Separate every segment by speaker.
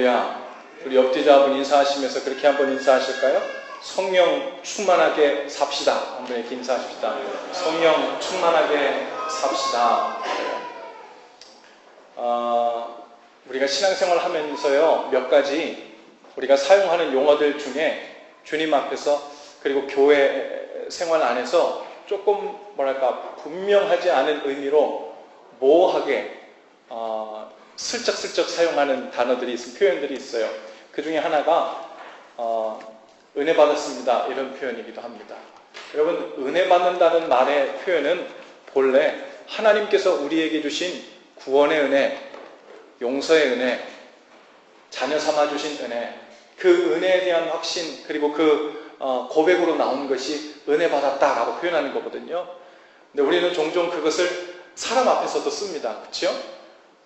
Speaker 1: 할렐루야. 우리 옆뒤자분 인사하시면서 그렇게 한번 인사하실까요? 성령 충만하게 삽시다. 한번 이렇게 인사하십시다. 성령 충만하게 삽시다. 우리가 신앙생활 하면서요, 몇 가지 우리가 사용하는 용어들 중에 주님 앞에서 그리고 교회 생활 안에서 조금 뭐랄까 분명하지 않은 의미로 모호하게 슬쩍슬쩍 사용하는 단어들이 표현들이 있어요. 그 중에 하나가 은혜 받았습니다 이런 표현이기도 합니다. 여러분, 은혜 받는다는 말의 표현은 본래 하나님께서 우리에게 주신 구원의 은혜, 용서의 은혜, 자녀 삼아 주신 은혜, 그 은혜에 대한 확신, 그리고 그 고백으로 나온 것이 은혜 받았다라고 표현하는 거거든요. 근데 우리는 종종 그것을 사람 앞에서도 씁니다. 그렇죠?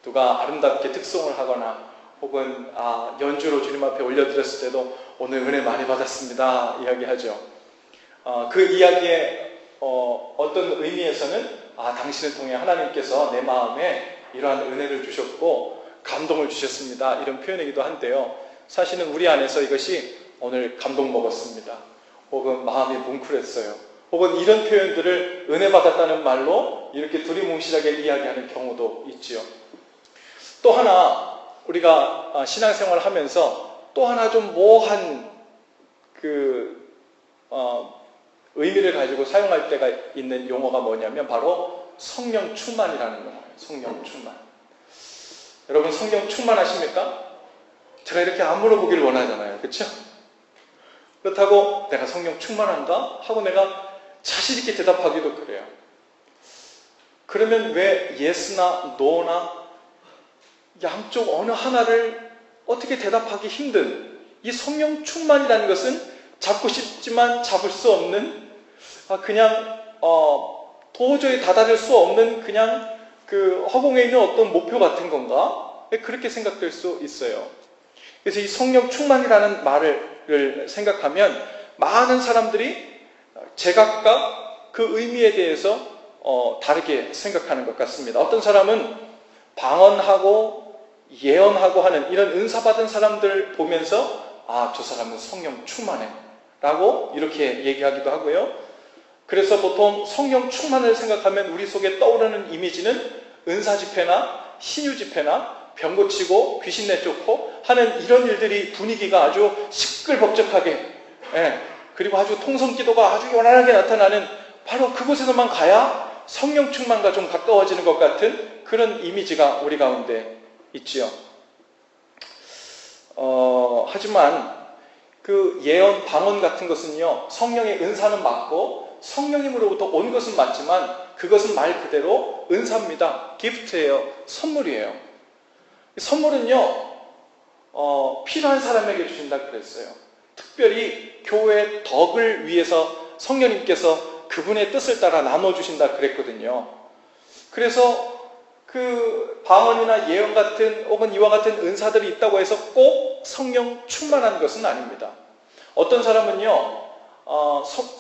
Speaker 1: 누가 아름답게 특송을 하거나 혹은 연주로 주님 앞에 올려드렸을 때도 오늘 은혜 많이 받았습니다 이야기하죠. 그 이야기의 어떤 의미에서는 당신을 통해 하나님께서 내 마음에 이러한 은혜를 주셨고 감동을 주셨습니다 이런 표현이기도 한데요, 사실은 우리 안에서 이것이 오늘 감동 먹었습니다, 혹은 마음이 뭉클했어요, 혹은 이런 표현들을 은혜 받았다는 말로 이렇게 두리뭉실하게 이야기하는 경우도 있지요. 또 하나 우리가 신앙생활을 하면서 또 하나 좀 모호한 의미를 가지고 사용할 때가 있는 용어가 뭐냐면 바로 성령 충만이라는 용어예요. 성령 충만. 여러분, 성령 충만하십니까? 제가 이렇게 안 물어보길 원하잖아요. 그렇죠? 그렇다고 내가 성령 충만한가? 하고 내가 자신 있게 대답하기도 그래요. 그러면 왜 예스나 노나 양쪽 어느 하나를 어떻게 대답하기 힘든 이 성령 충만이라는 것은 잡고 싶지만 잡을 수 없는, 그냥 도저히 다다를 수 없는 그냥 그 허공에 있는 어떤 목표 같은 건가? 그렇게 생각될 수 있어요. 그래서 이 성령 충만이라는 말을 생각하면 많은 사람들이 제각각 그 의미에 대해서 다르게 생각하는 것 같습니다. 어떤 사람은 방언하고 예언하고 하는 이런 은사받은 사람들 보면서 저 사람은 성령 충만해 라고 이렇게 얘기하기도 하고요. 그래서 보통 성령 충만을 생각하면 우리 속에 떠오르는 이미지는 은사 집회나 신유 집회나 병 고치고 귀신 내쫓고 하는 이런 일들이 분위기가 아주 시끌벅적하게, 그리고 아주 통성기도가 아주 요란하게 나타나는 바로 그곳에서만 가야 성령 충만과 좀 가까워지는 것 같은 그런 이미지가 우리 가운데 있지요. 하지만 그 예언, 방언 같은 것은요, 성령의 은사는 맞고 성령님으로부터 온 것은 맞지만 그것은 말 그대로 은사입니다. 기프트예요. 선물이에요. 선물은요, 필요한 사람에게 주신다 그랬어요. 특별히 교회의 덕을 위해서 성령님께서 그분의 뜻을 따라 나눠주신다 그랬거든요. 그래서 그 방언이나 예언 같은 혹은 이와 같은 은사들이 있다고 해서 꼭 성령 충만한 것은 아닙니다. 어떤 사람은요,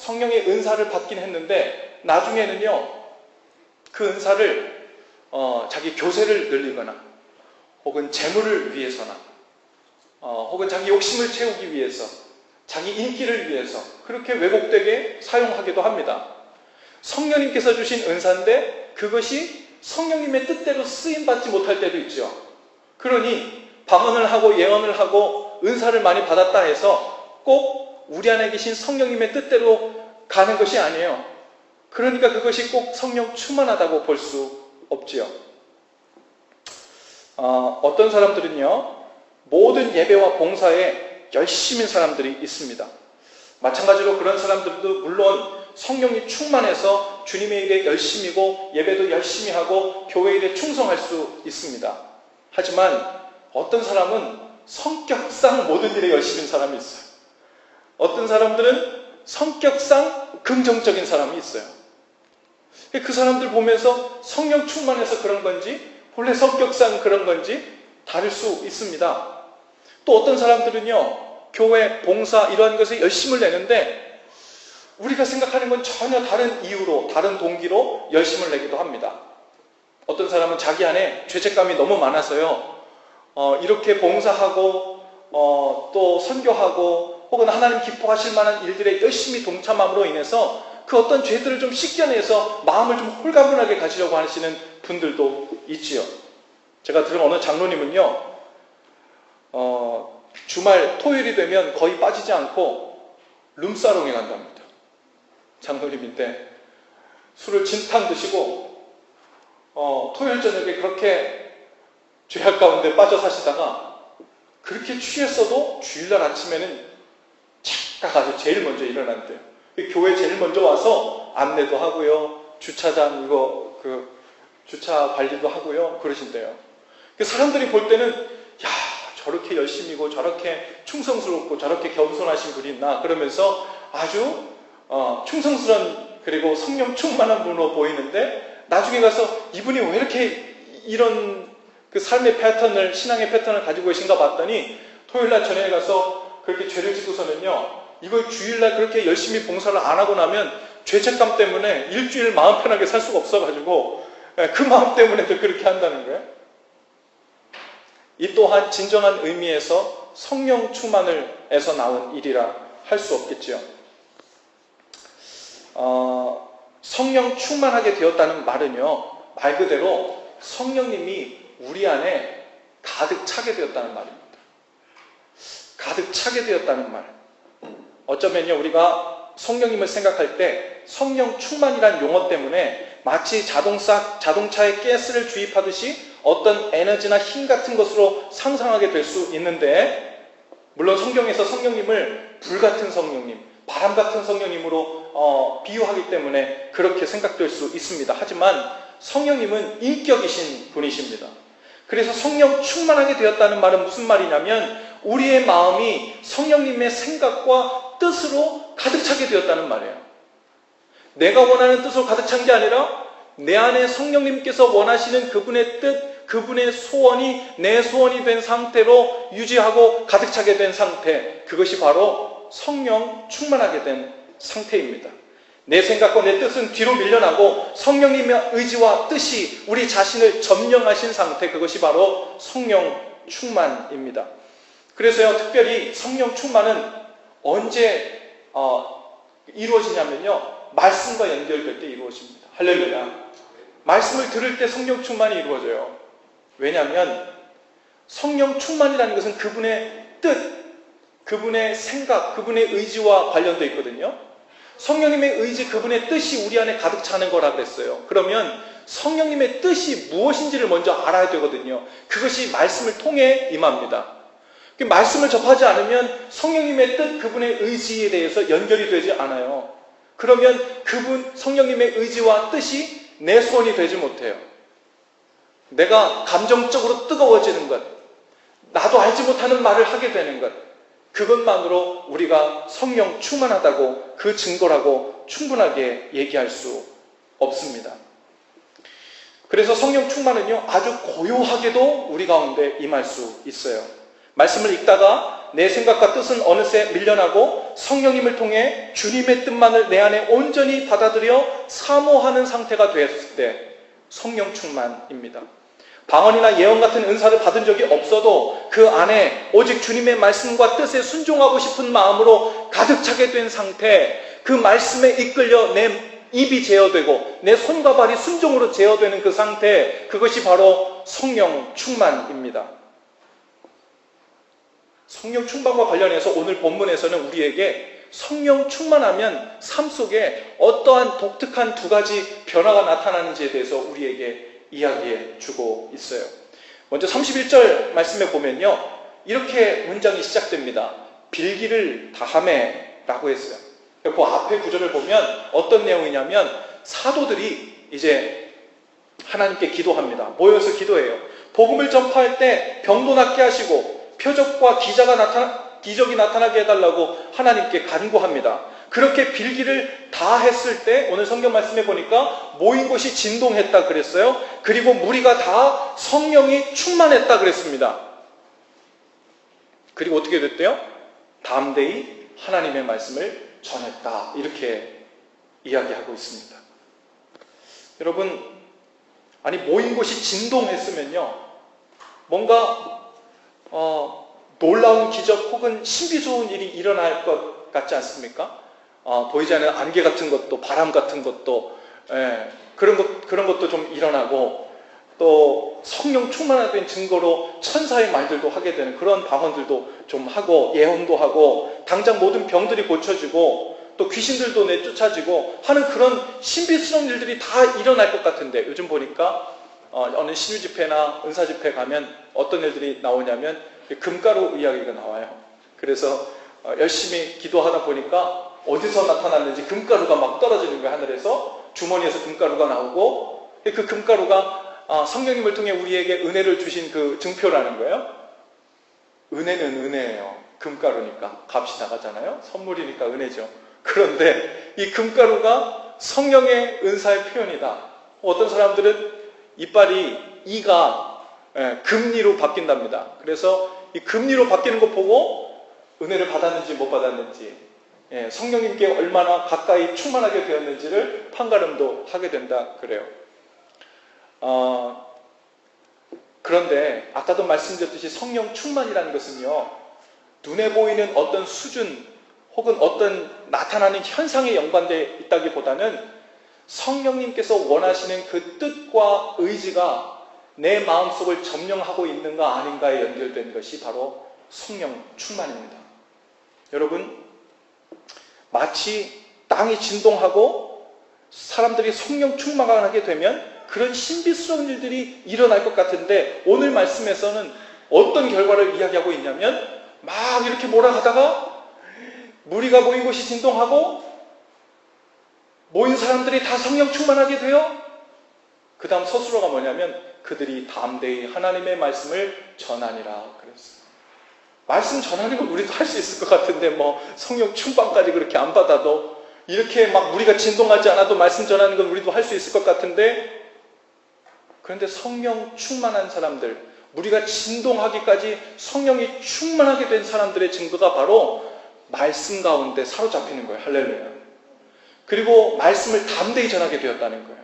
Speaker 1: 성령의 은사를 받긴 했는데 나중에는요, 그 은사를 자기 교세를 늘리거나 혹은 재물을 위해서나 혹은 자기 욕심을 채우기 위해서, 자기 인기를 위해서 그렇게 왜곡되게 사용하기도 합니다. 성령님께서 주신 은사인데 그것이 성령님의 뜻대로 쓰임받지 못할 때도 있죠. 그러니 방언을 하고 예언을 하고 은사를 많이 받았다 해서 꼭 우리 안에 계신 성령님의 뜻대로 가는 것이 아니에요. 그러니까 그것이 꼭 성령 충만하다고 볼 수 없지요. 어떤 사람들은요, 모든 예배와 봉사에 열심인 사람들이 있습니다. 마찬가지로 그런 사람들도 물론 성령이 충만해서 주님의 일에 열심이고 예배도 열심히 하고 교회 일에 충성할 수 있습니다. 하지만 어떤 사람은 성격상 모든 일에 열심인 사람이 있어요. 어떤 사람들은 성격상 긍정적인 사람이 있어요. 그 사람들 보면서 성령 충만해서 그런 건지 본래 성격상 그런 건지 다를 수 있습니다. 또 어떤 사람들은요, 교회, 봉사 이러한 것에 열심을 내는데 우리가 생각하는 건 전혀 다른 이유로, 다른 동기로 열심을 내기도 합니다. 어떤 사람은 자기 안에 죄책감이 너무 많아서요, 이렇게 봉사하고 또 선교하고 혹은 하나님 기뻐하실 만한 일들에 열심히 동참함으로 인해서 그 어떤 죄들을 좀 씻겨내서 마음을 좀 홀가분하게 가지려고 하시는 분들도 있지요. 제가 들은 어느 장로님은요, 주말 토요일이 되면 거의 빠지지 않고 룸사롱에 간답니다. 장로님인데 술을 진탕 드시고 토요일 저녁에 그렇게 죄악 가운데 빠져 사시다가 그렇게 취했어도 주일날 아침에는 착각 아주 제일 먼저 일어난대요. 교회 제일 먼저 와서 안내도 하고요, 주차장 주차 관리도 하고요, 그러신대요. 사람들이 볼 때는 야, 저렇게 열심히고 저렇게 충성스럽고 저렇게 겸손하신 분이 있나 그러면서 아주 충성스러운 그리고 성령 충만한 분으로 보이는데, 나중에 가서 이분이 왜 이렇게 이런 그 삶의 패턴을, 신앙의 패턴을 가지고 계신가 봤더니 토요일날 저녁에 가서 그렇게 죄를 짓고서는요, 이거 주일날 그렇게 열심히 봉사를 안 하고 나면 죄책감 때문에 일주일 마음 편하게 살 수가 없어가지고 그 마음 때문에도 그렇게 한다는 거예요. 이 또한 진정한 의미에서 성령 충만을에서 나온 일이라 할 수 없겠지요. 성령 충만하게 되었다는 말은요, 말 그대로 성령님이 우리 안에 가득 차게 되었다는 말입니다. 가득 차게 되었다는 말. 어쩌면요, 우리가 성령님을 생각할 때 성령 충만이란 용어 때문에 마치 자동차에 가스를 주입하듯이 어떤 에너지나 힘 같은 것으로 상상하게 될 수 있는데, 물론 성경에서 성령님을 불같은 성령님, 바람 같은 성령님으로 비유하기 때문에 그렇게 생각될 수 있습니다. 하지만 성령님은 인격이신 분이십니다. 그래서 성령 충만하게 되었다는 말은 무슨 말이냐면 우리의 마음이 성령님의 생각과 뜻으로 가득 차게 되었다는 말이에요. 내가 원하는 뜻으로 가득 찬 게 아니라 내 안에 성령님께서 원하시는 그분의 뜻, 그분의 소원이 내 소원이 된 상태로 유지하고 가득 차게 된 상태, 그것이 바로 성령 충만하게 된 상태입니다. 내 생각과 내 뜻은 뒤로 밀려나고 성령님의 의지와 뜻이 우리 자신을 점령하신 상태, 그것이 바로 성령 충만입니다. 그래서요, 특별히 성령 충만은 언제 이루어지냐면요, 말씀과 연결될 때 이루어집니다. 할렐루야. 말씀을 들을 때 성령 충만이 이루어져요. 왜냐하면 성령 충만이라는 것은 그분의 뜻, 그분의 생각, 그분의 의지와 관련되어 있거든요. 성령님의 의지, 그분의 뜻이 우리 안에 가득 차는 거라 그랬어요. 그러면 성령님의 뜻이 무엇인지를 먼저 알아야 되거든요. 그것이 말씀을 통해 임합니다. 말씀을 접하지 않으면 성령님의 뜻, 그분의 의지에 대해서 연결이 되지 않아요. 그러면 그분 성령님의 의지와 뜻이 내 소원이 되지 못해요. 내가 감정적으로 뜨거워지는 것, 나도 알지 못하는 말을 하게 되는 것, 그것만으로 우리가 성령 충만하다고 그 증거라고 충분하게 얘기할 수 없습니다. 그래서 성령 충만은요, 아주 고요하게도 우리 가운데 임할 수 있어요. 말씀을 읽다가 내 생각과 뜻은 어느새 밀려나고 성령님을 통해 주님의 뜻만을 내 안에 온전히 받아들여 사모하는 상태가 되었을 때 성령 충만입니다. 방언이나 예언 같은 은사를 받은 적이 없어도 그 안에 오직 주님의 말씀과 뜻에 순종하고 싶은 마음으로 가득 차게 된 상태, 그 말씀에 이끌려 내 입이 제어되고 내 손과 발이 순종으로 제어되는 그 상태, 그것이 바로 성령 충만입니다. 성령 충만과 관련해서 오늘 본문에서는 우리에게 성령 충만하면 삶 속에 어떠한 독특한 두 가지 변화가 나타나는지에 대해서 우리에게 이야기해 주고 있어요. 먼저 31절 말씀에 보면요, 이렇게 문장이 시작됩니다. 빌기를 다하매 라고 했어요. 그 앞에 구절을 보면 어떤 내용이냐면 사도들이 이제 하나님께 기도합니다. 모여서 기도해요. 복음을 전파할 때 병도 낫게 하시고 표적과 기적이 나타나게 해달라고 하나님께 간구합니다. 그렇게 빌기를 다 했을 때 오늘 성경 말씀에 보니까 모인 곳이 진동했다 그랬어요. 그리고 무리가 다 성령이 충만했다 그랬습니다. 그리고 어떻게 됐대요? 담대히 하나님의 말씀을 전했다, 이렇게 이야기하고 있습니다. 여러분, 아니 모인 곳이 진동했으면요, 뭔가 놀라운 기적 혹은 신비스러운 일이 일어날 것 같지 않습니까? 보이지 않는 안개 같은 것도, 바람 같은 것도, 그런 것도 좀 일어나고, 또 성령 충만화된 증거로 천사의 말들도 하게 되는 그런 방언들도 좀 하고, 예언도 하고, 당장 모든 병들이 고쳐지고, 또 귀신들도 내쫓아지고 하는 그런 신비스러운 일들이 다 일어날 것 같은데, 요즘 보니까 어느 신유 집회나 은사 집회 가면 어떤 일들이 나오냐면 금가루 이야기가 나와요. 그래서 열심히 기도하다 보니까 어디서 나타났는지 금가루가 막 떨어지는 거예요. 하늘에서 주머니에서 금가루가 나오고, 그 금가루가 성령님을 통해 우리에게 은혜를 주신 그 증표라는 거예요. 은혜는 은혜예요. 금가루니까 값이 나가잖아요. 선물이니까 은혜죠. 그런데 이 금가루가 성령의 은사의 표현이다. 어떤 사람들은 이가 금리로 바뀐답니다. 그래서 이 금리로 바뀌는 거 보고 은혜를 받았는지 못 받았는지, 성령님께 얼마나 가까이 충만하게 되었는지를 판가름도 하게 된다 그래요. 그런데 아까도 말씀드렸듯이 성령 충만이라는 것은요, 눈에 보이는 어떤 수준 혹은 어떤 나타나는 현상에 연관되어 있다기보다는 성령님께서 원하시는 그 뜻과 의지가 내 마음속을 점령하고 있는가 아닌가에 연결된 것이 바로 성령 충만입니다. 여러분, 마치 땅이 진동하고 사람들이 성령 충만하게 되면 그런 신비스러운 일들이 일어날 것 같은데, 오늘 말씀에서는 어떤 결과를 이야기하고 있냐면, 막 이렇게 몰아가다가 무리가 모인 곳이 진동하고 모인 사람들이 다 성령 충만하게 되어, 그 다음 서술어가 뭐냐면 그들이 담대히 하나님의 말씀을 전하니라 그랬어요. 말씀 전하는 건 우리도 할 수 있을 것 같은데, 뭐 성령 충만까지 그렇게 안 받아도, 이렇게 막 무리가 진동하지 않아도 말씀 전하는 건 우리도 할 수 있을 것 같은데, 그런데 성령 충만한 사람들, 우리가 진동하기까지 성령이 충만하게 된 사람들의 증거가 바로 말씀 가운데 사로잡히는 거예요. 할렐루야. 그리고 말씀을 담대히 전하게 되었다는 거예요.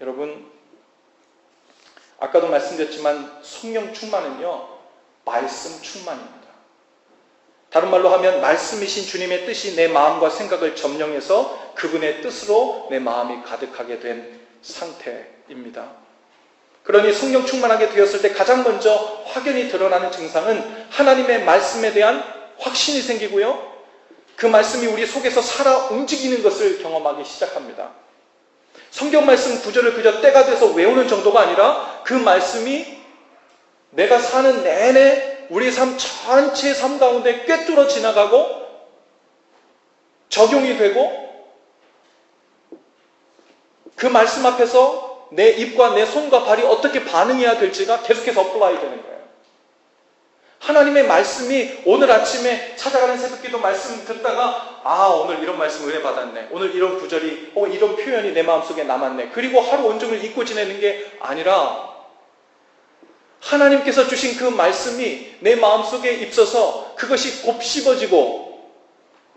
Speaker 1: 여러분, 아까도 말씀드렸지만 성령 충만은요, 말씀 충만입니다. 다른 말로 하면 말씀이신 주님의 뜻이 내 마음과 생각을 점령해서 그분의 뜻으로 내 마음이 가득하게 된 상태입니다. 그러니 성령 충만하게 되었을 때 가장 먼저 확연히 드러나는 증상은 하나님의 말씀에 대한 확신이 생기고요, 그 말씀이 우리 속에서 살아 움직이는 것을 경험하기 시작합니다. 성경 말씀 구절을 그저 때가 돼서 외우는 정도가 아니라 그 말씀이 내가 사는 내내 우리 삶 전체의 삶 가운데 꿰뚫어 지나가고 적용이 되고, 그 말씀 앞에서 내 입과 내 손과 발이 어떻게 반응해야 될지가 계속해서 어플라이 되는 거예요. 하나님의 말씀이 오늘 아침에 찾아가는 새벽기도 말씀 듣다가, 오늘 이런 말씀 은혜 받았네, 오늘 이런 구절이 혹은 이런 표현이 내 마음속에 남았네, 그리고 하루 온종일 잊고 지내는 게 아니라 하나님께서 주신 그 말씀이 내 마음속에 입서서 그것이 곱씹어지고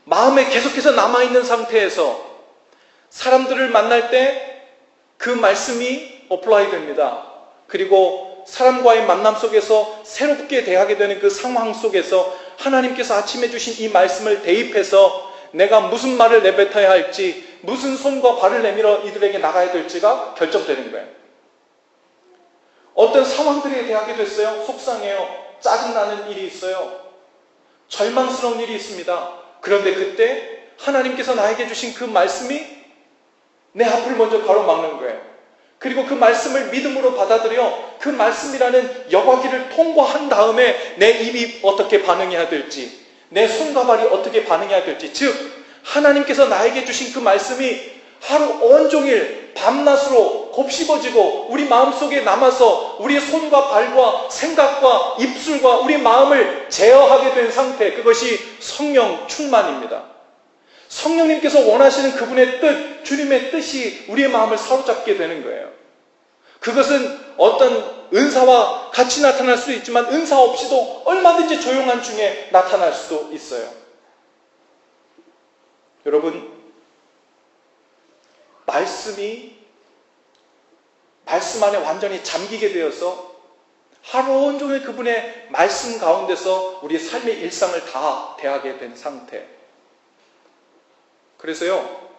Speaker 1: 마음에 계속해서 남아있는 상태에서 사람들을 만날 때 그 말씀이 어플라이 됩니다. 그리고 사람과의 만남 속에서 새롭게 대하게 되는 그 상황 속에서 하나님께서 아침에 주신 이 말씀을 대입해서 내가 무슨 말을 내뱉어야 할지, 무슨 손과 발을 내밀어 이들에게 나가야 될지가 결정되는 거예요. 어떤 상황들에 대하게 됐어요. 속상해요. 짜증나는 일이 있어요. 절망스러운 일이 있습니다. 그런데 그때 하나님께서 나에게 주신 그 말씀이 내 앞을 먼저 가로막는 거예요. 그리고 그 말씀을 믿음으로 받아들여 그 말씀이라는 여과기를 통과한 다음에 내 입이 어떻게 반응해야 될지, 내 손과 발이 어떻게 반응해야 될지, 즉 하나님께서 나에게 주신 그 말씀이 하루 온종일 밤낮으로 곱씹어지고 우리 마음속에 남아서 우리의 손과 발과 생각과 입술과 우리 마음을 제어하게 된 상태, 그것이 성령 충만입니다. 성령님께서 원하시는 그분의 뜻, 주님의 뜻이 우리의 마음을 사로잡게 되는 거예요. 그것은 어떤 은사와 같이 나타날 수도 있지만 은사 없이도 얼마든지 조용한 중에 나타날 수도 있어요. 여러분, 말씀 안에 완전히 잠기게 되어서 하루 온종일 그분의 말씀 가운데서 우리의 삶의 일상을 다 대하게 된 상태. 그래서요,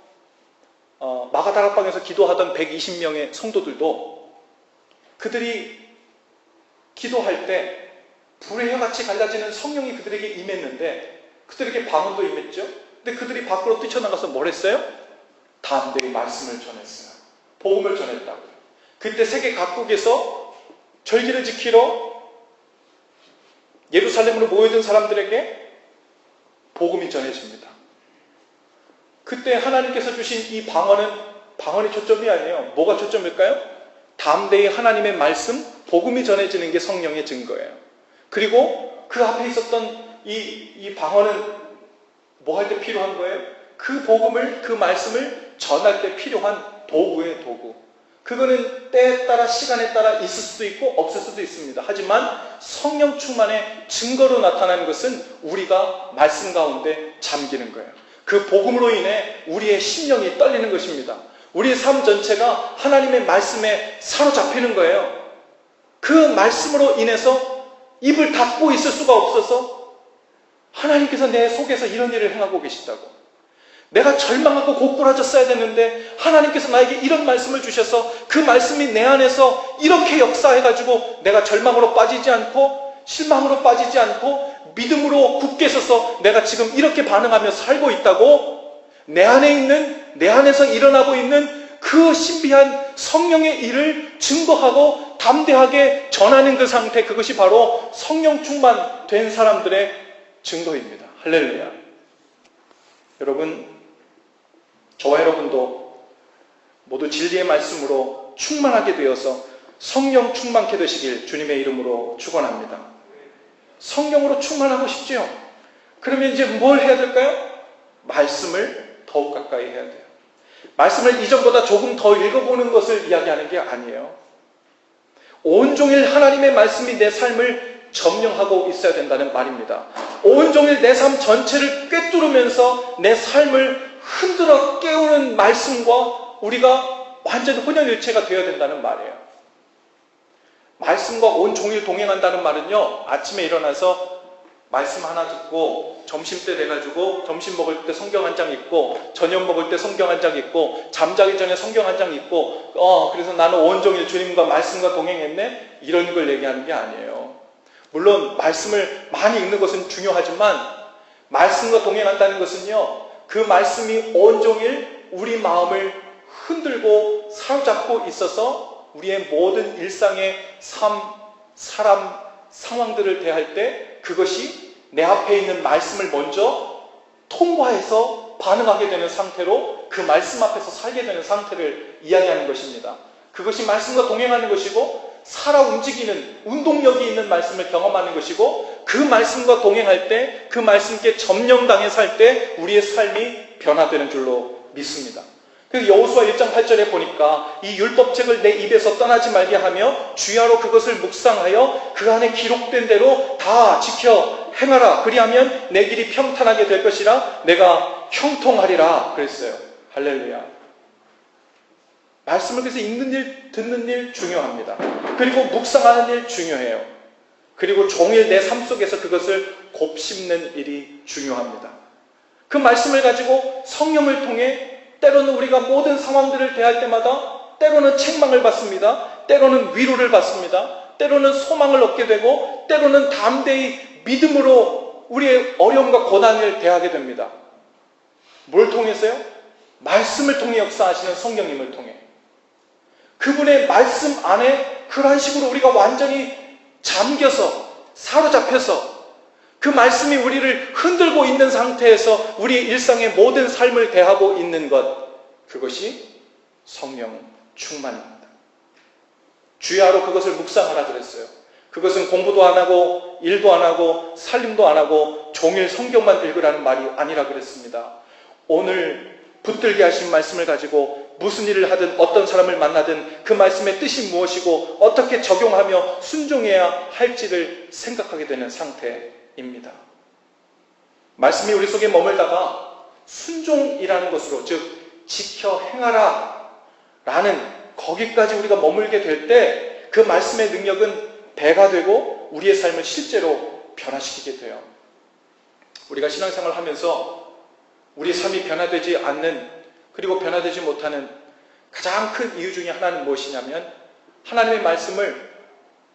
Speaker 1: 마가다락방에서 기도하던 120명의 성도들도 그들이 기도할 때 불의 혀같이 갈라지는 성령이 그들에게 임했는데 그들에게 방언도 임했죠. 근데 그들이 밖으로 뛰쳐나가서 뭘 했어요? 담대히 말씀을 전했어요. 복음을 전했다고요. 그때 세계 각국에서 절기를 지키러 예루살렘으로 모여든 사람들에게 복음이 전해집니다. 그때 하나님께서 주신 이 방언이 초점이 아니에요. 뭐가 초점일까요? 담대히 하나님의 말씀, 복음이 전해지는 게 성령의 증거예요. 그리고 그 앞에 있었던 이 방언은 뭐 할 때 필요한 거예요? 그 복음을, 그 말씀을 전할 때 필요한 도구예요, 도구. 그거는 때에 따라, 시간에 따라 있을 수도 있고 없을 수도 있습니다. 하지만 성령 충만의 증거로 나타나는 것은 우리가 말씀 가운데 잠기는 거예요. 그 복음으로 인해 우리의 심령이 떨리는 것입니다. 우리의 삶 전체가 하나님의 말씀에 사로잡히는 거예요. 그 말씀으로 인해서 입을 닫고 있을 수가 없어서 하나님께서 내 속에서 이런 일을 행하고 계시다고. 내가 절망하고 고꾸라졌어야 됐는데 하나님께서 나에게 이런 말씀을 주셔서 그 말씀이 내 안에서 이렇게 역사해가지고 내가 절망으로 빠지지 않고 실망으로 빠지지 않고 믿음으로 굳게 서서 내가 지금 이렇게 반응하며 살고 있다고. 내 안에서 일어나고 있는 그 신비한 성령의 일을 증거하고 담대하게 전하는 그 상태, 그것이 바로 성령 충만된 사람들의 증거입니다. 할렐루야. 여러분, 저와 여러분도 모두 진리의 말씀으로 충만하게 되어서 성령 충만케 되시길 주님의 이름으로 축원합니다. 성령으로 충만하고 싶지요? 그러면 이제 뭘 해야 될까요? 말씀을 더욱 가까이 해야 돼요. 말씀을 이전보다 조금 더 읽어보는 것을 이야기하는 게 아니에요. 온종일 하나님의 말씀이 내 삶을 점령하고 있어야 된다는 말입니다. 온종일 내 삶 전체를 꿰뚫으면서 내 삶을 흔들어 깨우는 말씀과 우리가 완전 혼연일체가 되어야 된다는 말이에요. 말씀과 온종일 동행한다는 말은요, 아침에 일어나서 말씀 하나 듣고 점심때 돼가지고 점심 먹을 때 성경 한 장 읽고 저녁 먹을 때 성경 한 장 읽고 잠자기 전에 성경 한 장 읽고 그래서 나는 온종일 주님과 말씀과 동행했네, 이런 걸 얘기하는 게 아니에요. 물론 말씀을 많이 읽는 것은 중요하지만 말씀과 동행한다는 것은요, 그 말씀이 온종일 우리 마음을 흔들고 사로잡고 있어서 우리의 모든 일상의 삶, 사람, 상황들을 대할 때 그것이 내 앞에 있는 말씀을 먼저 통과해서 반응하게 되는 상태로 그 말씀 앞에서 살게 되는 상태를 이야기하는 것입니다. 그것이 말씀과 동행하는 것이고 살아 움직이는 운동력이 있는 말씀을 경험하는 것이고 그 말씀과 동행할 때 그 말씀께 점령당해 살 때 우리의 삶이 변화되는 줄로 믿습니다. 그래서 여호수아 1장 8절에 보니까 이 율법책을 내 입에서 떠나지 말게 하며 주야로 그것을 묵상하여 그 안에 기록된 대로 다 지켜 행하라. 그리하면 내 길이 평탄하게 될 것이라 내가 형통하리라 그랬어요. 할렐루야. 말씀을 그래서 읽는 일, 듣는 일 중요합니다. 그리고 묵상하는 일 중요해요. 그리고 종일 내 삶 속에서 그것을 곱씹는 일이 중요합니다. 그 말씀을 가지고 성령을 통해 때로는 우리가 모든 상황들을 대할 때마다 때로는 책망을 받습니다. 때로는 위로를 받습니다. 때로는 소망을 얻게 되고 때로는 담대히 믿음으로 우리의 어려움과 고난을 대하게 됩니다. 뭘 통해서요? 말씀을 통해 역사하시는 성령님을 통해. 그분의 말씀 안에 그런 식으로 우리가 완전히 잠겨서 사로잡혀서 그 말씀이 우리를 흔들고 있는 상태에서 우리의 일상의 모든 삶을 대하고 있는 것, 그것이 성령 충만입니다. 주야로 그것을 묵상하라 그랬어요. 그것은 공부도 안 하고 일도 안 하고 살림도 안 하고 종일 성경만 읽으라는 말이 아니라 그랬습니다. 오늘 붙들게 하신 말씀을 가지고 무슨 일을 하든 어떤 사람을 만나든 그 말씀의 뜻이 무엇이고 어떻게 적용하며 순종해야 할지를 생각하게 되는 상태입니다. 말씀이 우리 속에 머물다가 순종이라는 것으로, 즉 지켜 행하라 라는 거기까지 우리가 머물게 될 때 그 말씀의 능력은 배가 되고 우리의 삶을 실제로 변화시키게 돼요. 우리가 신앙생활을 하면서 우리의 삶이 변화되지 않는, 그리고 변화되지 못하는 가장 큰 이유 중에 하나는 무엇이냐면 하나님의 말씀을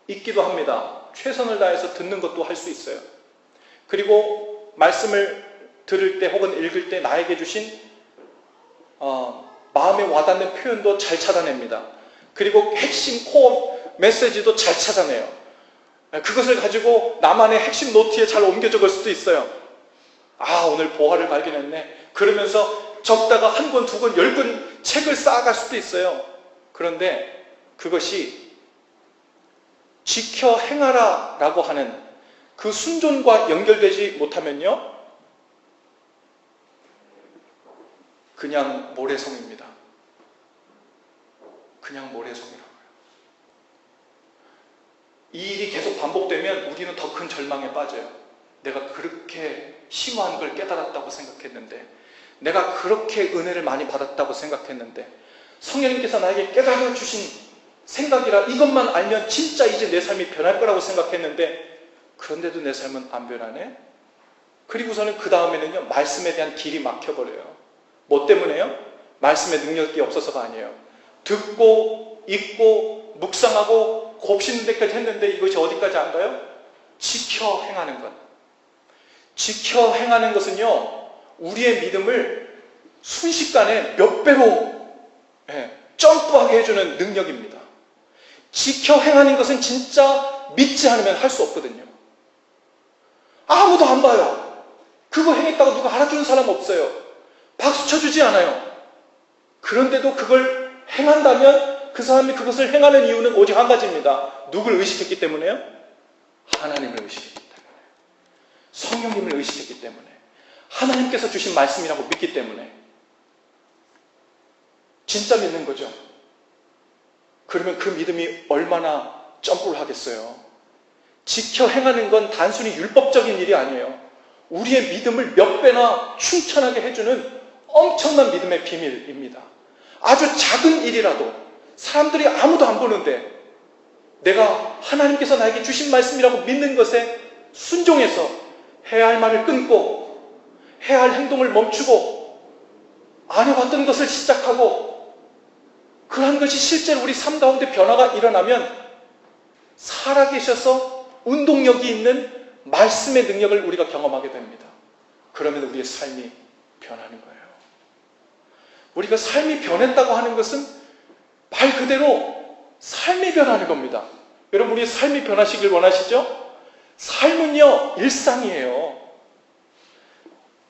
Speaker 1: 읽기도 합니다. 최선을 다해서 듣는 것도 할 수 있어요. 그리고 말씀을 들을 때 혹은 읽을 때 나에게 주신 마음에 와닿는 표현도 잘 찾아냅니다. 그리고 핵심 코어 메시지도 잘 찾아내요. 그것을 가지고 나만의 핵심 노트에 잘 옮겨 적을 수도 있어요. 아, 오늘 보화를 발견했네. 그러면서 적다가 한 권, 두 권, 10권 책을 쌓아갈 수도 있어요. 그런데 그것이 지켜 행하라 라고 하는 그 순종과 연결되지 못하면요, 그냥 모래성입니다. 그냥 모래성이라고요. 이 일이 계속 반복되면 우리는 더 큰 절망에 빠져요. 내가 그렇게 심오한 걸 깨달았다고 생각했는데, 내가 그렇게 은혜를 많이 받았다고 생각했는데, 성령님께서 나에게 깨달아 주신 생각이라 이것만 알면 진짜 이제 내 삶이 변할 거라고 생각했는데, 그런데도 내 삶은 안 변하네? 그리고서는 그 다음에는요, 말씀에 대한 길이 막혀버려요. 뭐 때문에요? 말씀의 능력이 없어서가 아니에요. 듣고 읽고 묵상하고 곱씹는 데까지 했는데 이것이 어디까지 안 가요? 지켜 행하는 것. 지켜 행하는 것은요, 우리의 믿음을 순식간에 몇 배로 점프하게 해주는 능력입니다. 지켜 행하는 것은 진짜 믿지 않으면 할 수 없거든요. 아무도 안 봐요. 그거 행했다고 누가 알아주는 사람 없어요. 박수 쳐주지 않아요. 그런데도 그걸 행한다면 그 사람이 그것을 행하는 이유는 오직 한 가지입니다. 누굴 의식했기 때문에요? 하나님을 의식했기 때문에. 성령님을 의식했기 때문에. 하나님께서 주신 말씀이라고 믿기 때문에. 진짜 믿는 거죠. 그러면 그 믿음이 얼마나 점프를 하겠어요. 지켜 행하는 건 단순히 율법적인 일이 아니에요. 우리의 믿음을 몇 배나 충천하게 해주는 엄청난 믿음의 비밀입니다. 아주 작은 일이라도 사람들이 아무도 안 보는데 내가 하나님께서 나에게 주신 말씀이라고 믿는 것에 순종해서 해야 할 말을 끊고 해야 할 행동을 멈추고 안 해왔던 것을 시작하고 그러한 것이 실제로 우리 삶 가운데 변화가 일어나면 살아계셔서 운동력이 있는 말씀의 능력을 우리가 경험하게 됩니다. 그러면 우리의 삶이 변하는 거예요. 우리가 삶이 변했다고 하는 것은 말 그대로 삶이 변하는 겁니다. 여러분, 우리의 삶이 변하시길 원하시죠? 삶은요, 일상이에요.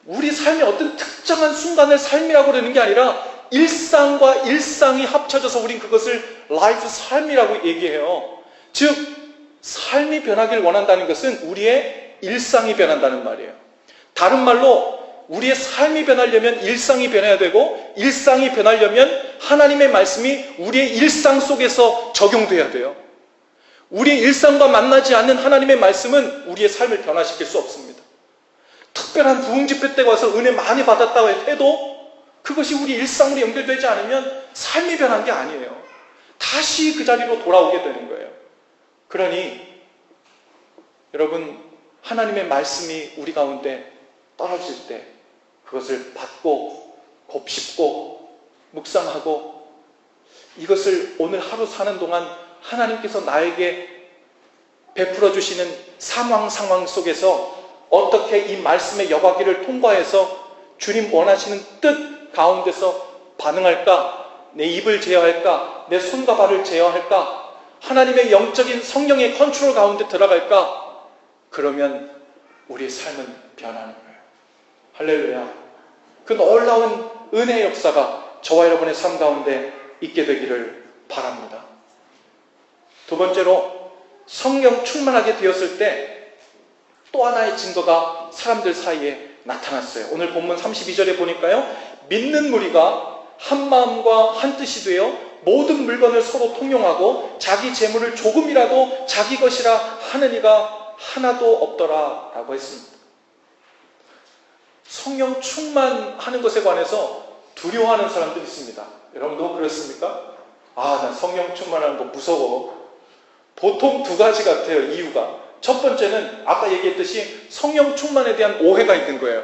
Speaker 1: 우리 삶의 어떤 특정한 순간을 삶이라고 그러는 게 아니라 일상과 일상이 합쳐져서 우린 그것을 라이프 삶이라고 얘기해요. 즉 삶이 변하길 원한다는 것은 우리의 일상이 변한다는 말이에요. 다른 말로 우리의 삶이 변하려면 일상이 변해야 되고 일상이 변하려면 하나님의 말씀이 우리의 일상 속에서 적용돼야 돼요. 우리의 일상과 만나지 않는 하나님의 말씀은 우리의 삶을 변화시킬 수 없습니다. 특별한 부흥집회 때 와서 은혜 많이 받았다고 해도 그것이 우리 일상으로 연결되지 않으면 삶이 변한 게 아니에요. 다시 그 자리로 돌아오게 되는 거예요. 그러니 여러분, 하나님의 말씀이 우리 가운데 떨어질 때 그것을 받고 곱씹고 묵상하고 이것을 오늘 하루 사는 동안 하나님께서 나에게 베풀어 주시는 상황 속에서 어떻게 이 말씀의 여과기를 통과해서 주님 원하시는 뜻 가운데서 반응할까? 내 입을 제어할까? 내 손과 발을 제어할까? 하나님의 영적인 성령의 컨트롤 가운데 들어갈까? 그러면 우리의 삶은 변하는 거예요. 할렐루야. 그 놀라운 은혜의 역사가 저와 여러분의 삶 가운데 있게 되기를 바랍니다. 두 번째로, 성령 충만하게 되었을 때 또 하나의 증거가 사람들 사이에 나타났어요. 오늘 본문 32절에 보니까요, 믿는 무리가 한 마음과 한 뜻이 되어 모든 물건을 서로 통용하고 자기 재물을 조금이라도 자기 것이라 하는 이가 하나도 없더라 라고 했습니다. 성령 충만하는 것에 관해서 두려워하는 사람들이 있습니다. 여러분도 그렇습니까? 난 성령 충만하는 거 무서워. 보통 두 가지 같아요, 이유가. 첫 번째는 아까 얘기했듯이 성령 충만에 대한 오해가 있는 거예요.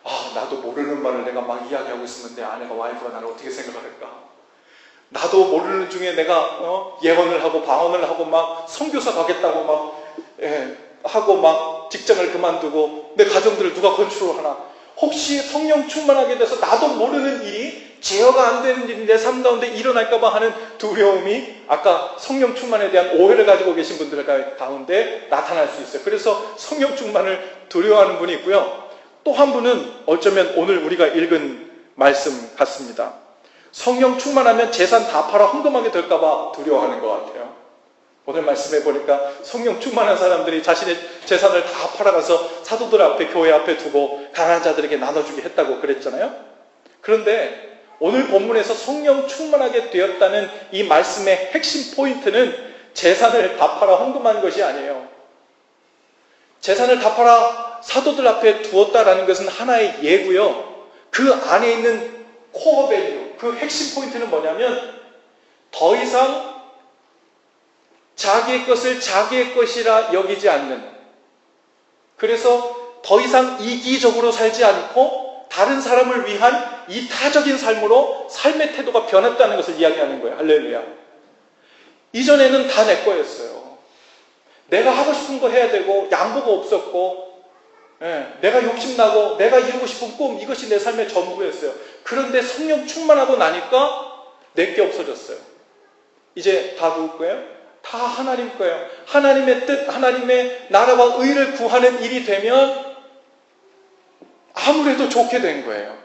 Speaker 1: 아, 나도 모르는 말을 내가 막 이야기하고 있으면 내 아내가, 와이프가 나를 어떻게 생각할까? 나도 모르는 중에 내가 예언을 하고 방언을 하고 막 선교사 가겠다고 막 하고 막 직장을 그만두고 내 가정들을 누가 컨트롤하나? 혹시 성령 충만하게 돼서 나도 모르는 일이, 제어가 안 되는 일이 내 삶 가운데 일어날까봐 하는 두려움이 아까 성령 충만에 대한 오해를 가지고 계신 분들 가운데 나타날 수 있어요. 그래서 성령 충만을 두려워하는 분이 있고요. 또 한 분은 어쩌면 오늘 우리가 읽은 말씀 같습니다. 성령 충만하면 재산 다 팔아 헌금하게 될까봐 두려워하는 것 같아요. 오늘 말씀해 보니까 성령 충만한 사람들이 자신의 재산을 다 팔아가서 사도들 앞에, 교회 앞에 두고 가난한 자들에게 나눠주게 했다고 그랬잖아요. 그런데 오늘 본문에서 성령 충만하게 되었다는 이 말씀의 핵심 포인트는 재산을 다 팔아 헌금하는 것이 아니에요. 재산을 다 팔아 사도들 앞에 두었다라는 것은 하나의 예고요. 그 안에 있는 코어 밸류, 그 핵심 포인트는 뭐냐면 더 이상 자기의 것을 자기의 것이라 여기지 않는, 그래서 더 이상 이기적으로 살지 않고 다른 사람을 위한 이타적인 삶으로 삶의 태도가 변했다는 것을 이야기하는 거예요. 할렐루야. 이전에는 다 내 거였어요. 내가 하고 싶은 거 해야 되고 양보가 없었고 내가 욕심나고 내가 이루고 싶은 꿈, 이것이 내 삶의 전부였어요. 그런데 성령 충만하고 나니까 내게 없어졌어요. 이제 다 누구 거예요? 다 하나님 거예요. 하나님의 뜻, 하나님의 나라와 의를 구하는 일이 되면 아무래도 좋게 된 거예요.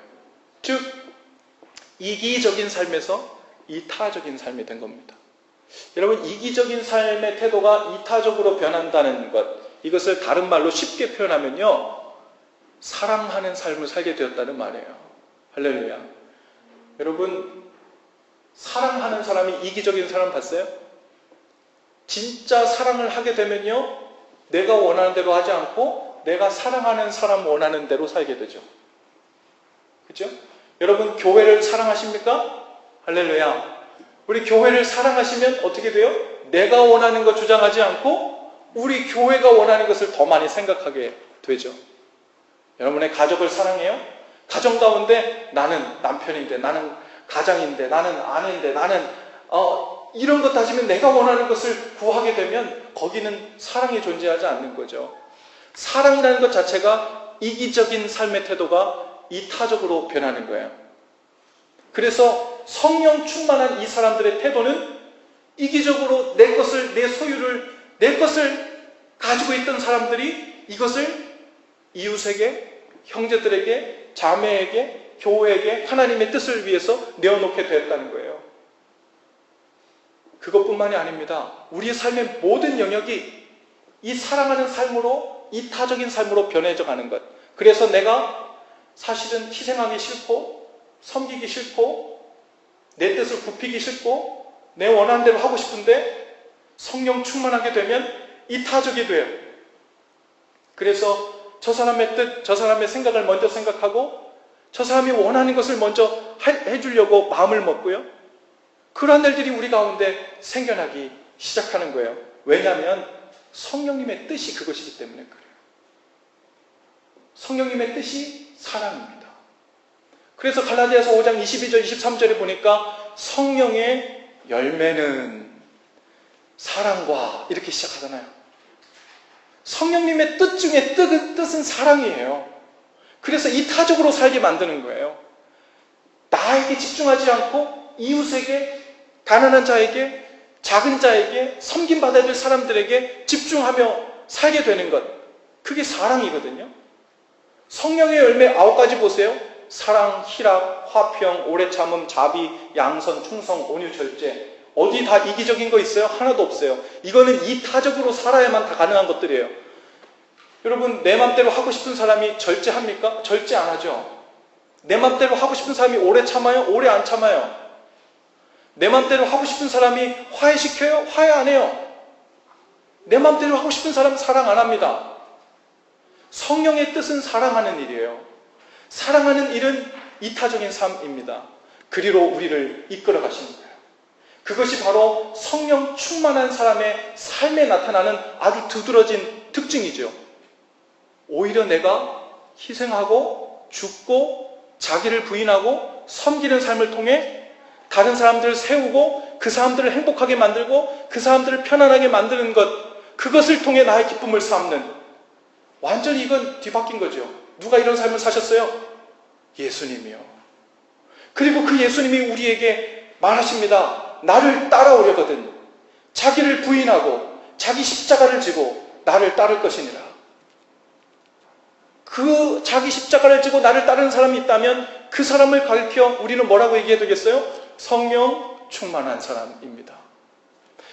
Speaker 1: 즉 이기적인 삶에서 이타적인 삶이 된 겁니다. 여러분, 이기적인 삶의 태도가 이타적으로 변한다는 것, 이것을 다른 말로 쉽게 표현하면요, 사랑하는 삶을 살게 되었다는 말이에요. 할렐루야. 여러분, 사랑하는 사람이 이기적인 사람 봤어요? 진짜 사랑을 하게 되면요, 내가 원하는 대로 하지 않고 내가 사랑하는 사람 원하는 대로 살게 되죠. 그렇죠? 여러분, 교회를 사랑하십니까? 할렐루야. 우리 교회를 사랑하시면 어떻게 돼요? 내가 원하는 것 주장하지 않고 우리 교회가 원하는 것을 더 많이 생각하게 되죠. 여러분의 가족을 사랑해요? 가정 가운데 나는 남편인데, 나는 가장인데, 나는 아내인데, 나는 이런 것 따지면 내가 원하는 것을 구하게 되면 거기는 사랑이 존재하지 않는 거죠. 사랑이라는 것 자체가 이기적인 삶의 태도가 이타적으로 변하는 거예요. 그래서 성령 충만한 이 사람들의 태도는 이기적으로 내 것을, 내 소유를, 내 것을 가지고 있던 사람들이 이것을 이웃에게, 형제들에게, 자매에게, 교회에게 하나님의 뜻을 위해서 내어놓게 되었다는 거예요. 그것뿐만이 아닙니다. 우리의 삶의 모든 영역이 이 사랑하는 삶으로, 이타적인 삶으로 변해져 가는 것. 그래서 내가 사실은 희생하기 싫고, 섬기기 싫고, 내 뜻을 굽히기 싫고, 내 원하는 대로 하고 싶은데 성령 충만하게 되면 이타적이 돼요. 그래서 저 사람의 뜻, 저 사람의 생각을 먼저 생각하고 저 사람이 원하는 것을 먼저 해주려고 마음을 먹고요. 그러한 일들이 우리 가운데 생겨나기 시작하는 거예요. 왜냐하면 성령님의 뜻이 그것이기 때문에 그래요. 성령님의 뜻이 사랑입니다. 그래서 갈라디아서 5장 22절 23절에 보니까 성령의 열매는 사랑과 이렇게 시작하잖아요. 성령님의 뜻 중에 뜻은 사랑이에요. 그래서 이타적으로 살게 만드는 거예요. 나에게 집중하지 않고 이웃에게, 가난한 자에게, 작은 자에게, 섬김받아야 될 사람들에게 집중하며 살게 되는 것, 그게 사랑이거든요. 성령의 열매 9가지 보세요. 사랑, 희락, 화평, 오래 참음, 자비, 양선, 충성, 온유, 절제. 어디 다 이기적인 거 있어요? 하나도 없어요. 이거는 이타적으로 살아야만 다 가능한 것들이에요. 여러분, 내 맘대로 하고 싶은 사람이 절제합니까? 절제 안 하죠. 내 맘대로 하고 싶은 사람이 오래 참아요? 오래 안 참아요. 내 맘대로 하고 싶은 사람이 화해시켜요? 화해 안 해요. 내 맘대로 하고 싶은 사람은 사랑 안 합니다. 성령의 뜻은 사랑하는 일이에요. 사랑하는 일은 이타적인 삶입니다. 그리로 우리를 이끌어 가시는 거예요. 그것이 바로 성령 충만한 사람의 삶에 나타나는 아주 두드러진 특징이죠. 오히려 내가 희생하고 죽고 자기를 부인하고 섬기는 삶을 통해 다른 사람들을 세우고 그 사람들을 행복하게 만들고 그 사람들을 편안하게 만드는 것, 그것을 통해 나의 기쁨을 삼는, 완전히 이건 뒤바뀐 거죠. 누가 이런 삶을 사셨어요? 예수님이요. 그리고 그 예수님이 우리에게 말하십니다. 나를 따라오려거든 자기를 부인하고 자기 십자가를 지고 나를 따를 것이니라. 그 자기 십자가를 지고 나를 따르는 사람이 있다면 그 사람을 가리켜 우리는 뭐라고 얘기해야 되겠어요? 성령 충만한 사람입니다.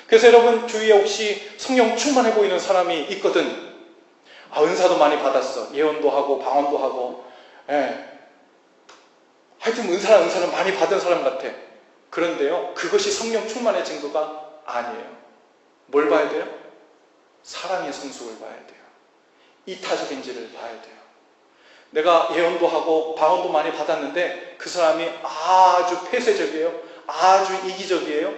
Speaker 1: 그래서 여러분 주위에 혹시 성령 충만해 보이는 사람이 있거든. 은사도 많이 받았어. 예언도 하고 방언도 하고, 하여튼 은사는 많이 받은 사람 같아. 그런데요, 그것이 성령 충만의 증거가 아니에요. 뭘 봐야 돼요? 사랑의 성숙을 봐야 돼요. 이타적인지를 봐야 돼요. 내가 예언도 하고 방언도 많이 받았는데 그 사람이 아주 폐쇄적이에요. 아주 이기적이에요.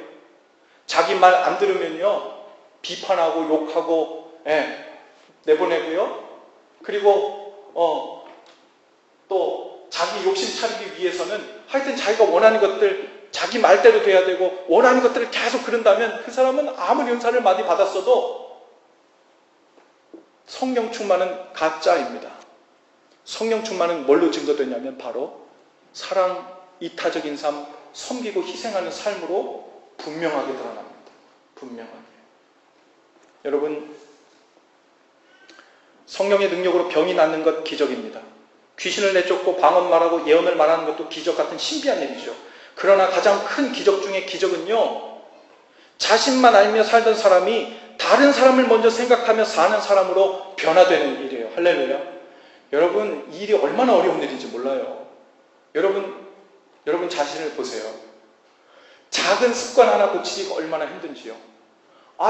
Speaker 1: 자기 말 안 들으면요 비판하고 욕하고 내보내고요. 그리고 또 자기 욕심 차리기 위해서는 하여튼 자기가 원하는 것들 자기 말대로 돼야 되고 원하는 것들을 계속 그런다면 그 사람은 아무리 은사를 많이 받았어도 성령 충만은 가짜입니다. 성령 충만은 뭘로 증거되냐면 바로 사랑, 이타적인 삶, 섬기고 희생하는 삶으로 분명하게 드러납니다. 분명하게. 여러분, 성령의 능력으로 병이 낫는 것 기적입니다. 귀신을 내쫓고 방언 말하고 예언을 말하는 것도 기적 같은 신비한 일이죠. 그러나 가장 큰 기적 중에 기적은요, 자신만 알며 살던 사람이 다른 사람을 먼저 생각하며 사는 사람으로 변화되는 일이에요. 할렐루야. 여러분, 이 일이 얼마나 어려운 일인지 몰라요. 여러분 자신을 보세요. 작은 습관 하나 고치기가 얼마나 힘든지요.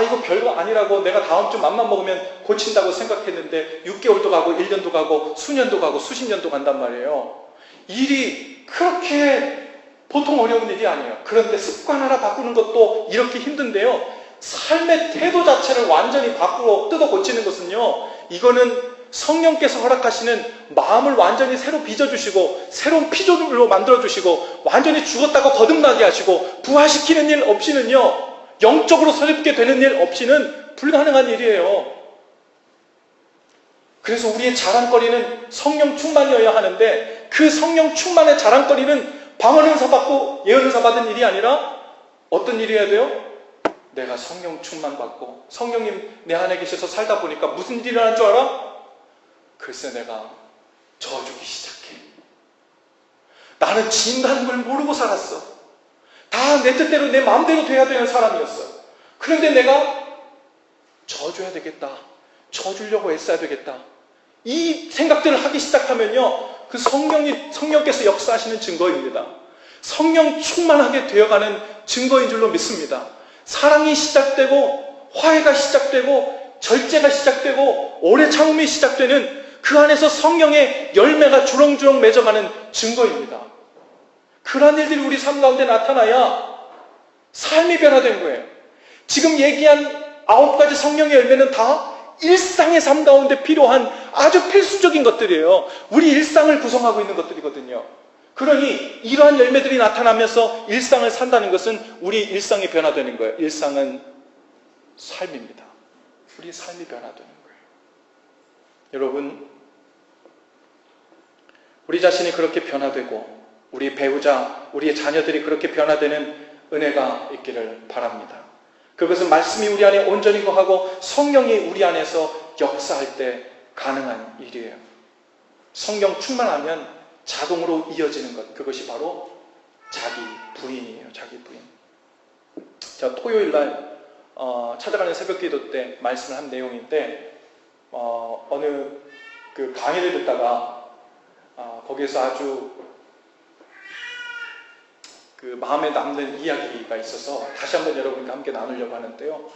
Speaker 1: 이거 별거 아니라고 내가 다음 주 맘만 먹으면 고친다고 생각했는데 6개월도 가고 1년도 가고 수년도 가고 수십 년도 간단 말이에요. 일이 그렇게 보통 어려운 일이 아니에요. 그런데 습관 하나 바꾸는 것도 이렇게 힘든데요. 삶의 태도 자체를 완전히 바꾸고 뜯어 고치는 것은요, 이거는 성령께서 허락하시는 마음을 완전히 새로 빚어주시고 새로운 피조물로 만들어주시고 완전히 죽었다고 거듭나게 하시고 부활시키는 일 없이는요, 영적으로 새롭게 되는 일 없이는 불가능한 일이에요. 그래서 우리의 자랑거리는 성령 충만이어야 하는데 그 성령 충만의 자랑거리는 방언 은사 받고 예언 은사 받은 일이 아니라 어떤 일이어야 돼요? 내가 성령 충만 받고 성령님 내 안에 계셔서 살다 보니까 무슨 일이 일어난 줄 알아? 글쎄 내가 져주기 시작해. 나는 진다는 걸 모르고 살았어. 다 내 뜻대로 내 마음대로 돼야 되는 사람이었어. 그런데 내가 져줘야 되겠다. 져주려고 애써야 되겠다. 이 생각들을 하기 시작하면요, 그 성령께서 역사하시는 증거입니다. 성령 충만하게 되어가는 증거인 줄로 믿습니다. 사랑이 시작되고 화해가 시작되고 절제가 시작되고 오래 참음이 시작되는 그 안에서 성령의 열매가 주렁주렁 맺어가는 증거입니다. 그런 일들이 우리 삶 가운데 나타나야 삶이 변화된 거예요. 지금 얘기한 9가지 성령의 열매는 다 일상의 삶 가운데 필요한 아주 필수적인 것들이에요. 우리 일상을 구성하고 있는 것들이거든요. 그러니 이러한 열매들이 나타나면서 일상을 산다는 것은 우리 일상이 변화되는 거예요. 일상은 삶입니다. 우리의 삶이 변화되는 거예요. 여러분, 우리 자신이 그렇게 변화되고 우리 배우자, 우리의 자녀들이 그렇게 변화되는 은혜가 있기를 바랍니다. 그것은 말씀이 우리 안에 온전히 거하고 성령이 우리 안에서 역사할 때 가능한 일이에요. 성령 충만하면 자동으로 이어지는 것, 그것이 바로 자기 부인이에요. 자기 부인. 제가 토요일날 찾아가는 새벽기도 때 말씀을 한 내용인데, 어느 그 강의를 듣다가 거기에서 아주 그 마음에 남는 이야기가 있어서 다시 한번 여러분과 함께 나누려고 하는데요.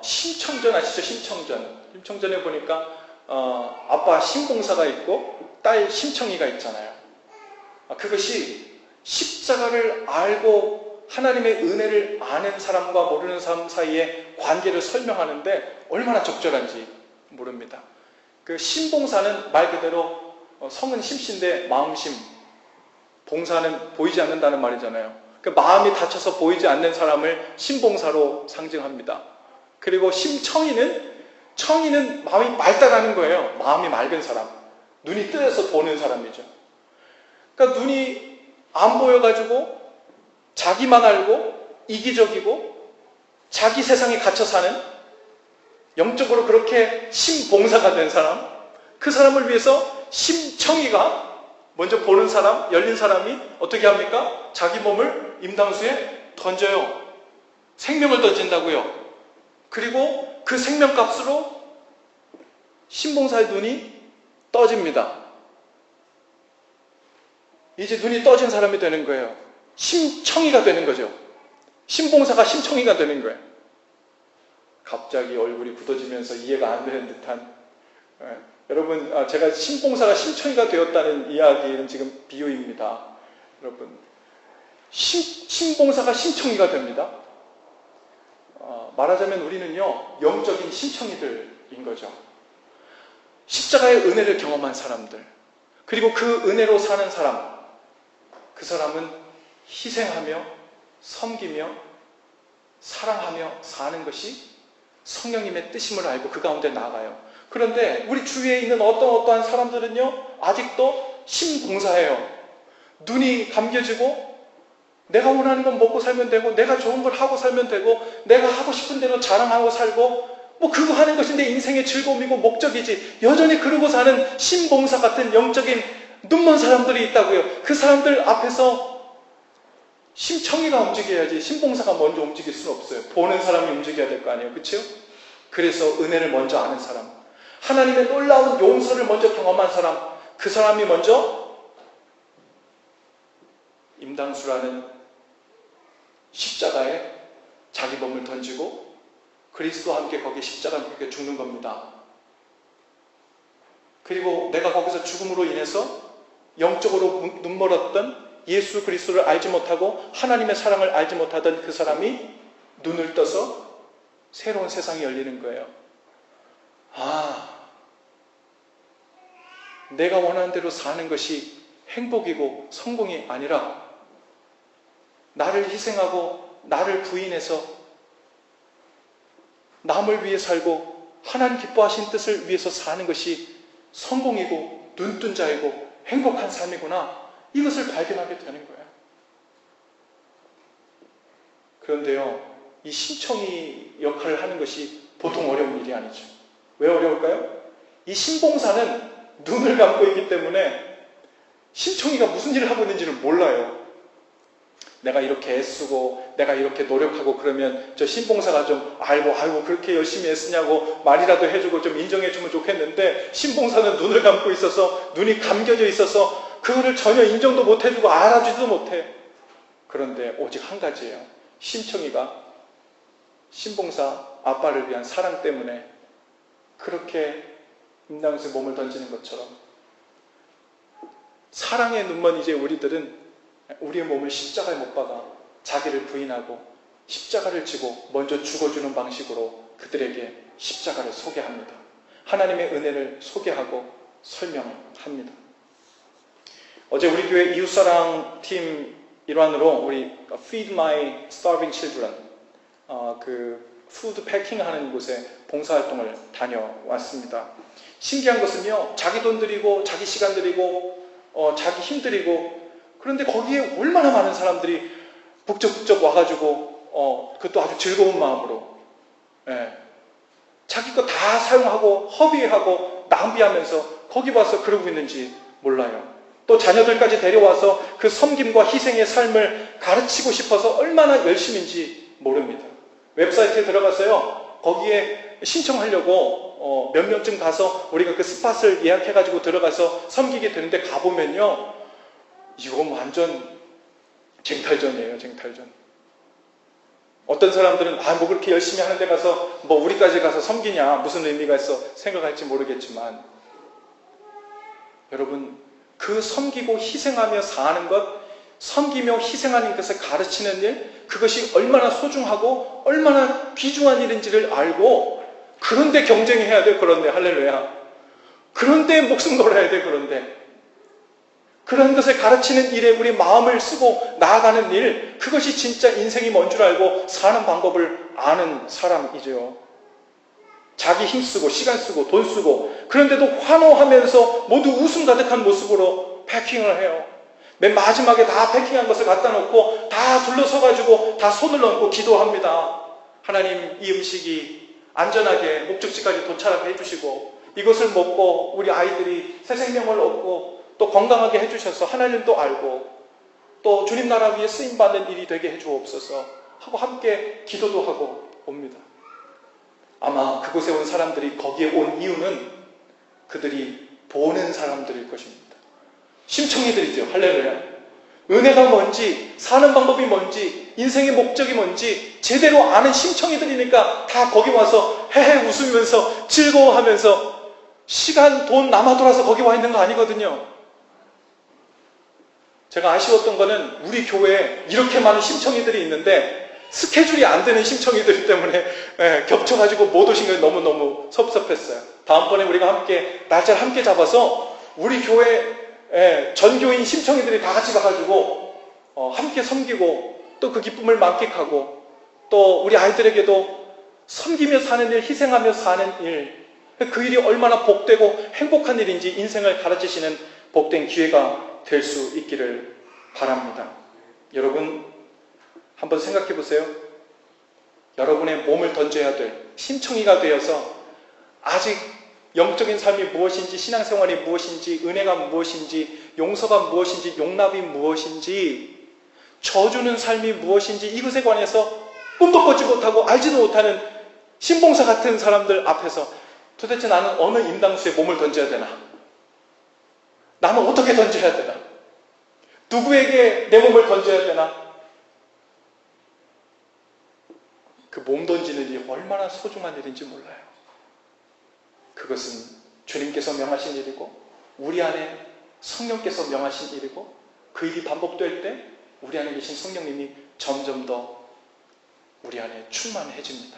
Speaker 1: 심청전 아시죠? 심청전에 보니까 아빠 심공사가 있고 딸 심청이가 있잖아요. 그것이 십자가를 알고 하나님의 은혜를 아는 사람과 모르는 사람 사이의 관계를 설명하는데 얼마나 적절한지 모릅니다. 그 신봉사는 말 그대로 성은 심신데 마음심, 봉사는 보이지 않는다는 말이잖아요. 그 마음이 닫혀서 보이지 않는 사람을 신봉사로 상징합니다. 그리고 청이는 마음이 맑다라는 거예요. 마음이 맑은 사람, 눈이 뜨여서 보는 사람이죠. 그러니까 눈이 안 보여가지고 자기만 알고 이기적이고 자기 세상에 갇혀 사는, 영적으로 그렇게 신봉사가 된 사람, 그 사람을 위해서 심청이가 먼저 보는 사람, 열린 사람이 어떻게 합니까? 자기 몸을 임당수에 던져요. 생명을 던진다고요. 그리고 그 생명값으로 신봉사의 눈이 떠집니다. 이제 눈이 떠진 사람이 되는 거예요. 심청이가 되는 거죠. 신봉사가 심청이가 되는 거예요. 갑자기 얼굴이 굳어지면서 이해가 안 되는 듯한, 여러분, 제가 신봉사가 심청이가 되었다는 이야기는 지금 비유입니다. 여러분, 신봉사가 심청이가 됩니다. 말하자면 우리는요, 영적인 심청이들인 거죠. 십자가의 은혜를 경험한 사람들, 그리고 그 은혜로 사는 사람, 그 사람은 희생하며 섬기며 사랑하며 사는 것이 성령님의 뜻임을 알고 그 가운데 나아가요. 그런데 우리 주위에 있는 어떠한 사람들은요, 아직도 신봉사예요. 눈이 감겨지고 내가 원하는 건 먹고 살면 되고, 내가 좋은 걸 하고 살면 되고, 내가 하고 싶은 대로 자랑하고 살고, 뭐 그거 하는 것이 내 인생의 즐거움이고 목적이지, 여전히 그러고 사는 신봉사 같은 영적인 눈먼 사람들이 있다고요. 그 사람들 앞에서 심청이가 움직여야지 신봉사가 먼저 움직일 수는 없어요. 보는 사람이 움직여야 될 거 아니에요. 그렇죠? 그래서 은혜를 먼저 아는 사람, 하나님의 놀라운 용서를 먼저 경험한 사람, 그 사람이 먼저 임당수라는 십자가에 자기 몸을 던지고 그리스도와 함께 거기에 십자가에 함께 죽는 겁니다. 그리고 내가 거기서 죽음으로 인해서 영적으로 눈멀었던 예수 그리스도를 알지 못하고 하나님의 사랑을 알지 못하던 그 사람이 눈을 떠서 새로운 세상이 열리는 거예요. 내가 원하는 대로 사는 것이 행복이고 성공이 아니라 나를 희생하고 나를 부인해서 남을 위해 살고 하나님 기뻐하신 뜻을 위해서 사는 것이 성공이고 눈뜬 자이고 행복한 삶이구나, 이것을 발견하게 되는 거예요. 그런데요, 이 심청이 역할을 하는 것이 보통 어려운 일이 아니죠. 왜 어려울까요? 이 신봉사는 눈을 감고 있기 때문에 심청이가 무슨 일을 하고 있는지를 몰라요. 내가 이렇게 애쓰고 내가 이렇게 노력하고 그러면 저 신봉사가 좀 아이고 그렇게 열심히 애쓰냐고 말이라도 해주고 좀 인정해주면 좋겠는데, 신봉사는 눈을 감고 있어서, 눈이 감겨져 있어서 그거를 전혀 인정도 못해주고 알아주지도 못해. 그런데 오직 한 가지예요. 심청이가 신봉사 아빠를 위한 사랑 때문에 그렇게 임당수의 몸을 던지는 것처럼, 사랑의 눈먼 이제 우리들은 우리의 몸을 십자가에 못 박아 자기를 부인하고 십자가를 지고 먼저 죽어주는 방식으로 그들에게 십자가를 소개합니다. 하나님의 은혜를 소개하고 설명합니다. 어제 우리 교회 이웃사랑 팀 일환으로 우리 Feed My Starving Children, 그 푸드 패킹 하는 곳에 봉사활동을 다녀왔습니다. 신기한 것은요, 자기 돈 들이고 자기 시간 들이고 자기 힘 들이고, 그런데 거기에 얼마나 많은 사람들이 북적북적 와가지고 그것도 아주 즐거운 마음으로, 자기 거 다 사용하고 허비하고 낭비하면서 거기 와서 그러고 있는지 몰라요. 또 자녀들까지 데려와서 그 섬김과 희생의 삶을 가르치고 싶어서 얼마나 열심인지 모릅니다. 웹사이트에 들어가서요, 거기에 신청하려고 몇 명쯤 가서 우리가 그 스팟을 예약해가지고 들어가서 섬기게 되는데, 가보면요, 이건 완전 쟁탈전이에요. 쟁탈전. 어떤 사람들은 뭐 그렇게 열심히 하는 데 가서 뭐 우리까지 가서 섬기냐, 무슨 의미가 있어 생각할지 모르겠지만, 여러분, 그 섬기고 희생하며 사는 것, 섬기며 희생하는 것을 가르치는 일, 그것이 얼마나 소중하고 얼마나 귀중한 일인지를 알고, 그런데 경쟁해야 돼. 그런데 할렐루야. 그런데 목숨 걸어야 돼. 그런데 그런 것을 가르치는 일에 우리 마음을 쓰고 나아가는 일, 그것이 진짜 인생이 뭔 줄 알고 사는 방법을 아는 사람이죠. 자기 힘쓰고 시간 쓰고 돈 쓰고, 그런데도 환호하면서 모두 웃음 가득한 모습으로 패킹을 해요. 맨 마지막에 다 패킹한 것을 갖다 놓고 다 둘러서가지고 다 손을 얹고 기도합니다. 하나님, 이 음식이 안전하게 목적지까지 도착하게 해주시고, 이것을 먹고 우리 아이들이 새 생명을 얻고 또 건강하게 해주셔서 하나님도 알고 또 주님 나라 위에 쓰임받는 일이 되게 해주옵소서 하고 함께 기도도 하고 옵니다. 아마 그곳에 온 사람들이 거기에 온 이유는 그들이 보는 사람들일 것입니다. 심청이들이죠. 할렐루야. 은혜가 뭔지, 사는 방법이 뭔지, 인생의 목적이 뭔지 제대로 아는 심청이들이니까 다 거기 와서 헤헤 웃으면서 즐거워하면서 시간, 돈 남아 돌아서 거기 와 있는 거 아니거든요. 제가 아쉬웠던 거는 우리 교회에 이렇게 많은 심청이들이 있는데 스케줄이 안 되는 심청이들 때문에 겹쳐가지고 못 오신 게 너무너무 섭섭했어요. 다음번에 우리가 함께 날짜를 함께 잡아서 우리 교회 전교인 심청이들이 다 같이 가가지고 함께 섬기고 또 그 기쁨을 만끽하고 또 우리 아이들에게도 섬기며 사는 일, 희생하며 사는 일, 그 일이 얼마나 복되고 행복한 일인지 인생을 가르치시는 복된 기회가 될 수 있기를 바랍니다. 여러분, 한번 생각해 보세요. 여러분의 몸을 던져야 될 심청이가 되어서 아직 영적인 삶이 무엇인지, 신앙생활이 무엇인지, 은혜가 무엇인지, 용서가 무엇인지, 용납이 무엇인지, 져주는 삶이 무엇인지 이것에 관해서 꿈도 꿔지 못하고 알지도 못하는 신봉사 같은 사람들 앞에서 도대체 나는 어느 임당수에 몸을 던져야 되나? 나는 어떻게 던져야 되나? 누구에게 내 몸을 던져야 되나? 그 몸 던지는 일이 얼마나 소중한 일인지 몰라요. 그것은 주님께서 명하신 일이고 우리 안에 성령께서 명하신 일이고 그 일이 반복될 때 우리 안에 계신 성령님이 점점 더 우리 안에 충만해집니다.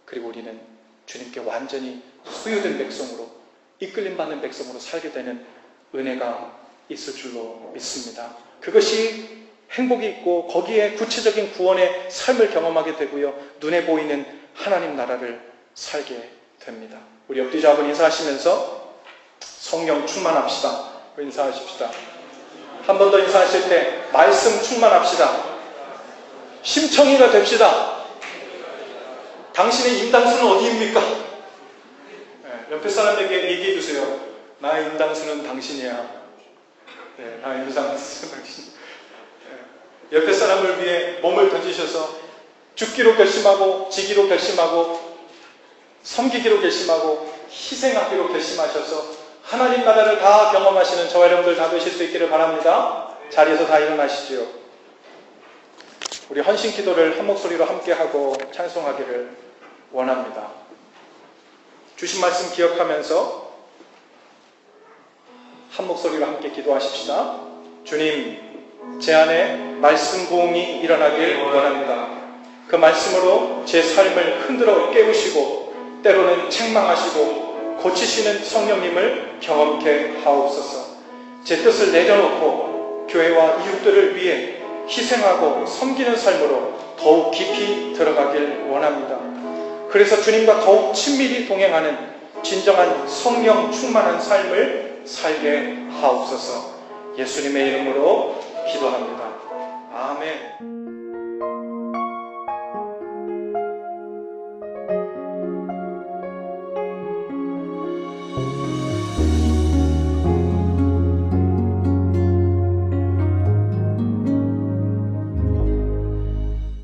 Speaker 1: 그리고 우리는 주님께 완전히 소유된 백성으로, 이끌림 받는 백성으로 살게 되는 은혜가 있을 줄로 믿습니다. 그것이 행복이 있고 거기에 구체적인 구원의 삶을 경험하게 되고요, 눈에 보이는 하나님 나라를 살게 됩니다. 우리 옆뒤 잡은 인사하시면서 성령 충만합시다. 인사하십시다. 한 번 더 인사하실 때 말씀 충만합시다. 심청이가 됩시다. 당신의 임당수는 어디입니까? 옆에 사람에게 얘기해 주세요. 나의 임당수는 당신이야. 나의 임당수는 당신. 옆에 사람을 위해 몸을 던지셔서 죽기로 결심하고 지기로 결심하고 섬기기로 결심하고 희생하기로 결심하셔서 하나님 나라를 다 경험하시는 저와 여러분들 다 되실 수 있기를 바랍니다. 자리에서 다 일어나시지요. 우리 헌신 기도를 한 목소리로 함께하고 찬송하기를 원합니다. 주신 말씀 기억하면서 한 목소리로 함께 기도하십시다. 주님, 제 안에 말씀 부흥이 일어나길 원합니다. 그 말씀으로 제 삶을 흔들어 깨우시고 때로는 책망하시고 고치시는 성령님을 경험케 하옵소서. 제 뜻을 내려놓고 교회와 이웃들을 위해 희생하고 섬기는 삶으로 더욱 깊이 들어가길 원합니다. 그래서 주님과 더욱 친밀히 동행하는 진정한 성령 충만한 삶을 살게 하옵소서. 예수님의 이름으로